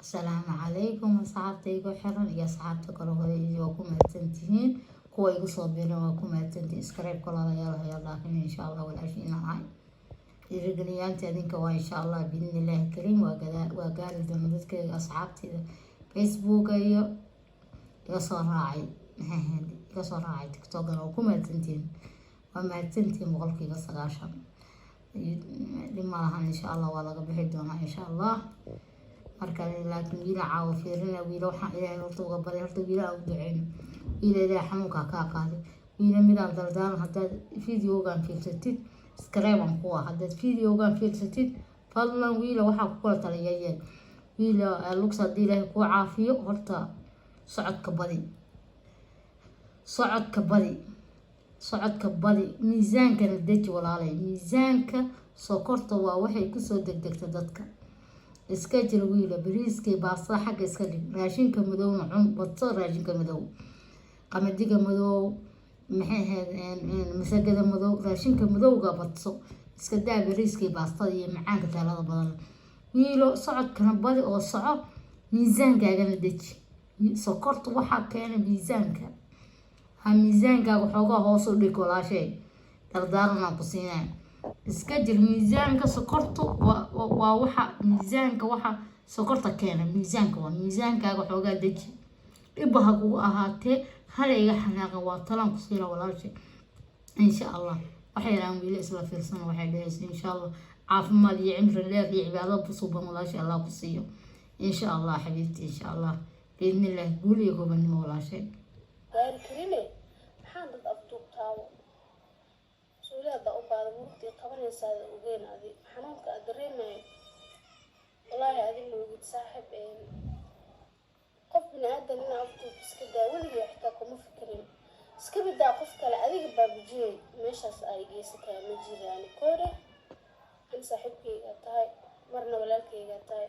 السلام عليكم أصحابتي وحرن يا أصحابتي كل هاي وكم هتنتين كوي قصبنا وكم هتنتين سكريب كل هذا يلا إن شاء الله والعشرين معي الرجليان تادين كوا إن شاء الله بإذن الله الكريم وقال دمدتك أصحابتي فيسبوك يصور راعي يصور راعي تيك توك وكم هتنتين وما هتنتين مغلقي بس عشان لما لها إن شاء الله ولا قبل دونا إن شاء الله marka laakiin wiila caawo fiirina wiila waxaan ilaahay horta uga baray horta wiila u duceyn wiila ilaahay xanuunka ka qaaday wiila midaan dardaaran haddaad videogan fiirsatid subscribe ku ah haddaad videogan fiirsatid fadlan wiila waxaa ku kala taliyayeen wiila lugsa hadii ilaahay ku caafiyo horta socodka badi miisaankana deji walaalay miisaanka sokorta waa waxay kusoo degdegta dadka iska jir wiila bariiskii baasta xagga iska dhig raashinka madowna cun badso raashinka madow qamadiga madow maxay ahayd masagada madow raashinka madowga badso iska daa bariiskii baastada iyo macaanka talada badan wiilo socodkana badi oo soco miisaankaagana deji sokorta waxaa keena miisaanka ha miisaankaaga xoogaa hoos u dhig walaashay dardaaranaan ku siinaya iska jir miisaanka sokortu waa waxa miisaanka waxa sokorta keena miisaanka waa miisaankaaga xoogaa deji dhibaha kugu ahaatee hala iga xanaaqa waa talaan ku siina walaashay insha allah waxay raan wiila isla fiirsan waxay dhahaysaa insha allah caafimaad iyo cimri dheer iyo cibaado busuban walaashay allah ku siiyo insha allah xabiibti insha allah biidnillah guul iyo gobonimo walaashay gaari karine maxaan dad afduubtaawo suulaada u baada murugtii qabanaysaada ogeyn adi xanuunka aad dareemayo wallaahi adi moogid saaxib qof bini aadan inaa afduub iska daa weligii xitaa kuma fikirin iska bidaa qof kale adiga baabujiyey meeshaas ay geysataa ma jiraan koore an saaxiibkayga tahay marna walaalkayga tahay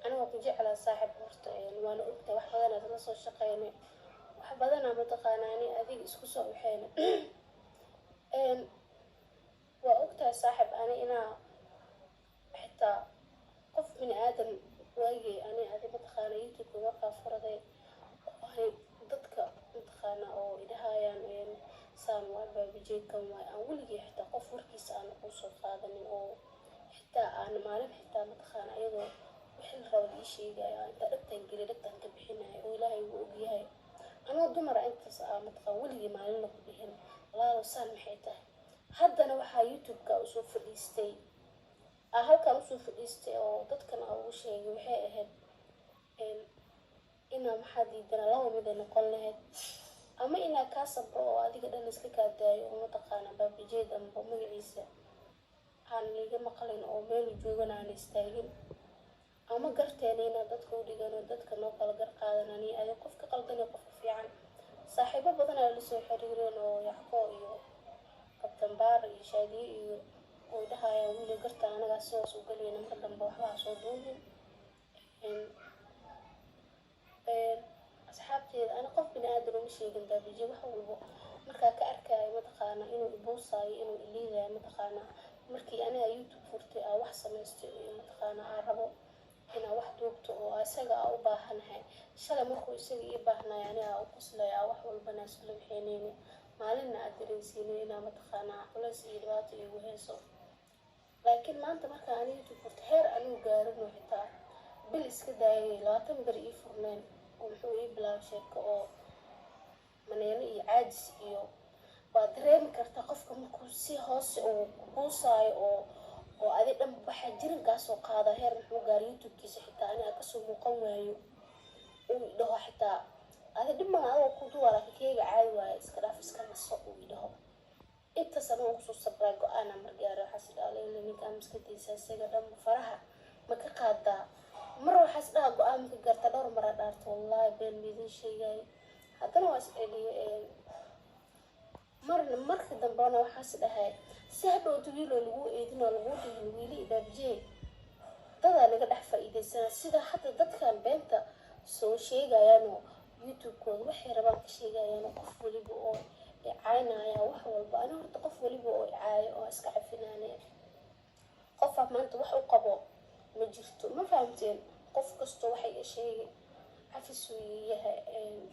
aniga ku jeclaa saaxib horta waana ogtahay wax badanaad la soo shaqeynay wax badanaa mataqaanaani adiga isku soo waxeyna waa ogtahay saaxib ani inaa xitaa qof bini aadan waagay ani adi mataqaana youtube markaa furaday ahay dadka mataqaana oo idhahayaan saan waa baabijeedkan waay aan weligii xitaa qof warkiisa aan kusoo qaadanin oo xitaa aan maalin xitaa mataqaana iyadoo wixii la raba ii sheegaya inta dhagtaan geli dhagtaan ka bixinaya oo ilaahay wuu ogyahay anoo dumara intaas mataqaan weligii maalin lagu dhihin walaalow saan maxay tahay haddana waxaa youtube-ka usoo fadhiistay halkan usoo fadhiistay oo dadkan ugu sheegay waxay ahayd inaa maxaa diidana laba mid ay noqon lahayd ama inaa kaa sabro oo adiga dhan iska kaa daayo oo mataqaana baabijeed amba magaciisa aan liga maqlin oo meelu joogan aan istaagin ama garteena inaa dadka u dhigan oo dadka noo kala gar qaadanani adi qofka qaldan iyo qofka fiican saaxiibo badan aa lasoo xiriireen oo yacko iyo kabtambaar iyo shaadiye iyo oo dhahayaan wiila garta anagaa sidaas u galayna mar dambe waxbaa soo duubin asxaabteeda ana qof bini aadan uma sheegin baabijiye wax walbo markaa ka arkaayo mataqaana inuu ibuusaayo inuu iliidayo mataqaana markii aniga youtube furtay aa wax samaystay iyo mataqaana aa rabo inaa wax duubto oo isaga aa u baahanahay shalay markuu isaga ii baahnay aniga aa u qoslay aa wax walbana isla waxeyneyni maalinna aad dareensiinin inaa mataqaanaa culays iyo dhibaato igu hayso laakiin maanta markaa ani youtube furta heer anigu gaarino xitaa bil iska daayay 20 beri ii furneen oo muxuu ii bilaabay sheeko oo maneelo iyo caajis iyo waad dareemi kartaa qofka markuu si hoose uu kuusaayo oo adi dhan waxaa jirinkaasoo qaada heer muxuu gaar youtube-kiisa xitaa aniga kasoo muuqan waayo uu idhaho xitaa adi dhiman adoo ku duwala keega caadi waaye iska dhaaf iska naso uu idhaho intaas anoo kusoo sabraa go-aana margaara waxaas idhaale ila ninkaa maskadiisa isaga dhan faraha ma ka qaadaa mar waxaas dhaha go-aan maka gaarta dhowr mara dhaarta wallaahi been miidin sheegaayo haddana waa is celiyo marka dambena waxaas dhahay si hadhowta wiiloo lagu eedinoo lagu dhihin wiili ibaabjee dadaa laga dhex faa'iidaysana sida hadda dadkan beenta soo sheegayaanoo youtube-kooda waxay rabaan ka sheegayaanoo qof waliba oo icaynaya wax walba ani horta qof waliba oo icaayo oo iska cafinaanaya qofaa maanta wax u qabo ma jirto ma fahamteen qof kasto waxay sheegay cafis uu yahay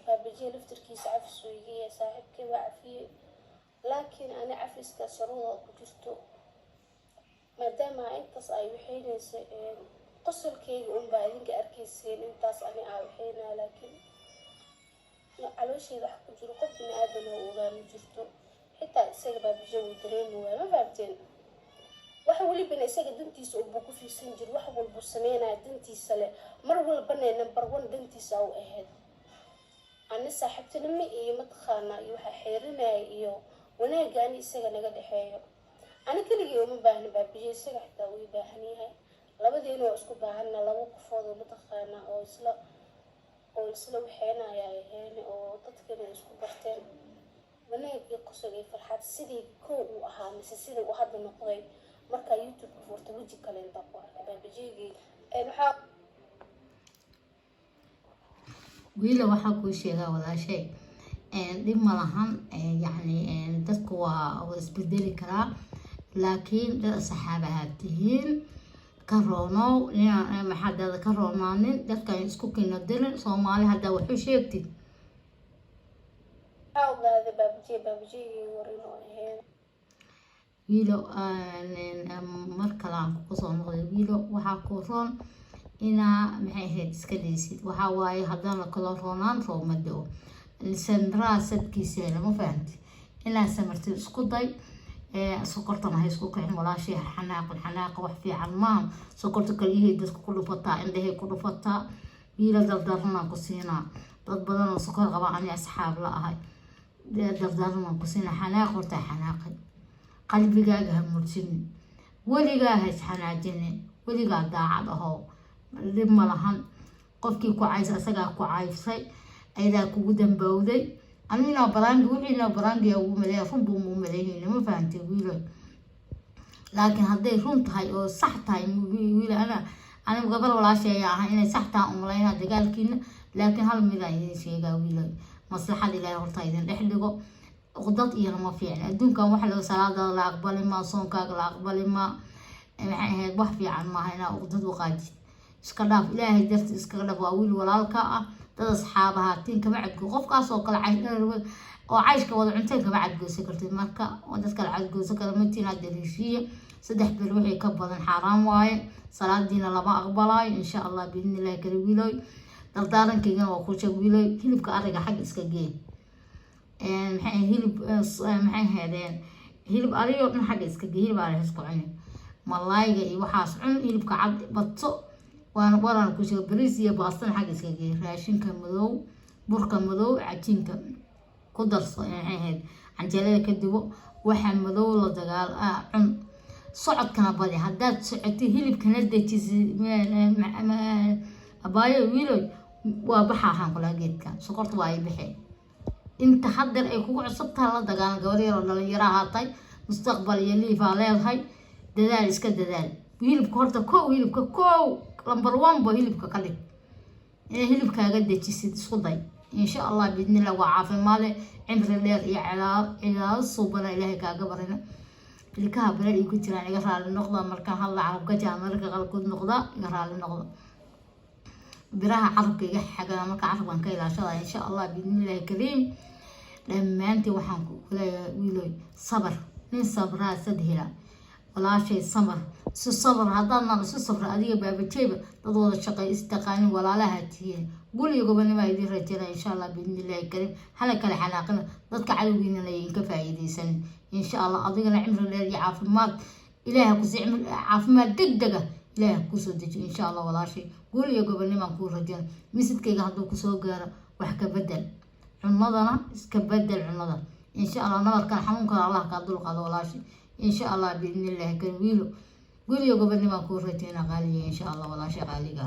baabajiye laftirkiisa cafis uu yahay saaxiibkay waa cafiyey laakiin ani cafiska sharuuda ku jirto maadaama intaas ay waxaynaysa qosolkeyga unbaa idinka arkayseen intaas ani aa waxaynaa laakiin caloosheeda wax ku jiro qof bini aadan oo ogaa ma jirto xitaa isaga baabajiye wuu dareemi waaya ma fahamteen wax walibana isaga dantiisa unbuu ku fiirsan jiro wax walbuu sameynaya dantiisa leh mar walbana number 1 dantiisa u ahayd ani saaxiibtinimo iyo mataqaanaa iyo waxa xeerinaya iyo wanaaga ani isaga naga dhexeeyo ani keligii uma baahna baabajiye isaga xitaa wuu baahan yahay labadeena waa isku baahana laba qofood oo mataqaanaa oo isla waxaynaya ahayn oo dadkana isku barteen wanaagii qosol iyo farxad sidii koo uu ahaa mise sidii uu hadda noqday marka YouTube ku furta waji kale inta ku arkay baabajigii waxa wiila waxaa kuu sheegaa walaashay dhib ma lahan yacni dadku waa isbedeli karaa laakiin dad saxaabaha tihiin ka roonow maxaadada ka roonaanin dadkan isku kina dilin Soomaali hadda wuxuu sheegtid awgaada baabajigii warino ahayn wiilo mar kale aan ku soo noqday wiilo waxaa ku roon inaa maxay ahayd iska dhaysid waxaa waaye haddana kala roonaan roomado lisanraa sadkiisa lama fahanti inaa samartid isku day sokortana ha isku kicin walaashii xanaaqa wax fiican maaha sokorta kaliyahay dadka ku dhufataa indhahay ku dhufataa wiilo dardaarnaan ku siinaa dad badan oo sokor qaba ani asxaab la ahay dardaarnaan ku siinaa xanaaq horta xanaaqay qalbigaaga ha murjinin weligaa ha isxanaajinin weligaa daacad ahoo dhib ma lahan qofkii ku caysa asagaa ku caysay ayadaa kugu dambowday anina baraangi wixiina baraangi ugu maleeya run buu mu maleeyay ma fahantay wiilo laakiin hadday run tahay oo sax tahay wiilo ana gabar walaashay ahaa inay sax tahay umaleeyna dagaalkiina laakiin hal mid ay sheegaa wiilo maslaxad ilaahay horta idin dhex dhigo qodad iyo lama fiicna adduunkan waxa laga salaada la aqbali ma soonkaaga la aqbali ma maxay ahayd wax fiican ma hayna qodad waqaadi iska dhaaf ilaahay darti iska dhaaf waa wiil walaalka ah dad asxaabaha tiin kama cadgo qofkaas oo kala caydheer oo cayshka wada cunteen kama cadgoosan kartid marka oo dadka la cadgoosan kala matiin aad dariishiye saddex bil wixii ka badan xaraam waaye salaadiina lama aqbalaayo insha Allah biidnillaahi kala wiiloy dardaarankeena waa ku sheeg wiiloy hilibka ariga xag iska geey maxay hilib maxay heedeen hilib ariyo dhan xag iska geey hilib ari isku cuni malayga iyo waxaas cun hilibka cad badso waran ku sheeg bariis iyo baastan xag iska geey raashinka madow burka madow cajiinka ku darso maxay heed canjeelada ka dibo waxa madow la dagaal cun socodkana badi haddaad socotay hilibkana dejisi abaayo wiiloy waa baxahan kula geedka sokorta waa ay bixeen inta hadda ay kugu cusubtaa la dagaalan gabar yar oo dhalinyaro ahaatay mustaqbal iyo liifa leedahay dadaal iska dadaal hilibka horta hilibka number 1 ba hilibka ka dhig hilibkaaga dejisid isku day insha Allah biidnillah waa caafimaad cimri dheer iyo cilaal suubana ilaahay kaaga barina ilkaha bare ay ku jiraan iga raali noqda marka hal carabka jaamarka qalkood noqda iga raali noqda biraha carabka iga xagaa marka carabkan ka ilaashada insha Allah biidnillah kariim dhamaantii waxaan ku leeyahay wiiloy sabar nin sabraa sadhila walaashay samar si sabar haddana si sabra adiga baabajeeba dad wada shaqay istaqaanin walaalaha tihiin guriga gobanima idin rajayna insha Allah biidnillah kariim hala kala xanaaqina dadka cadowgiina leeyihiin ka faa'iideysan insha Allah adigana cimri dheer iyo caafimaad ilaahay ku sii caafimaad degdega ilaahay ku soo deji insha Allah walaashay guriga gobanima ku rajayna misidkayga hadduu ku soo gaaro wax ka bedel cunadana iska bedel cunada insha Allah nabarkan xanuunka Allah ka dul qaado walaashay insha Allah biidnillah kan wiilo guriga gobanima ku rajayna qaaliga insha Allah walaashay qaaliga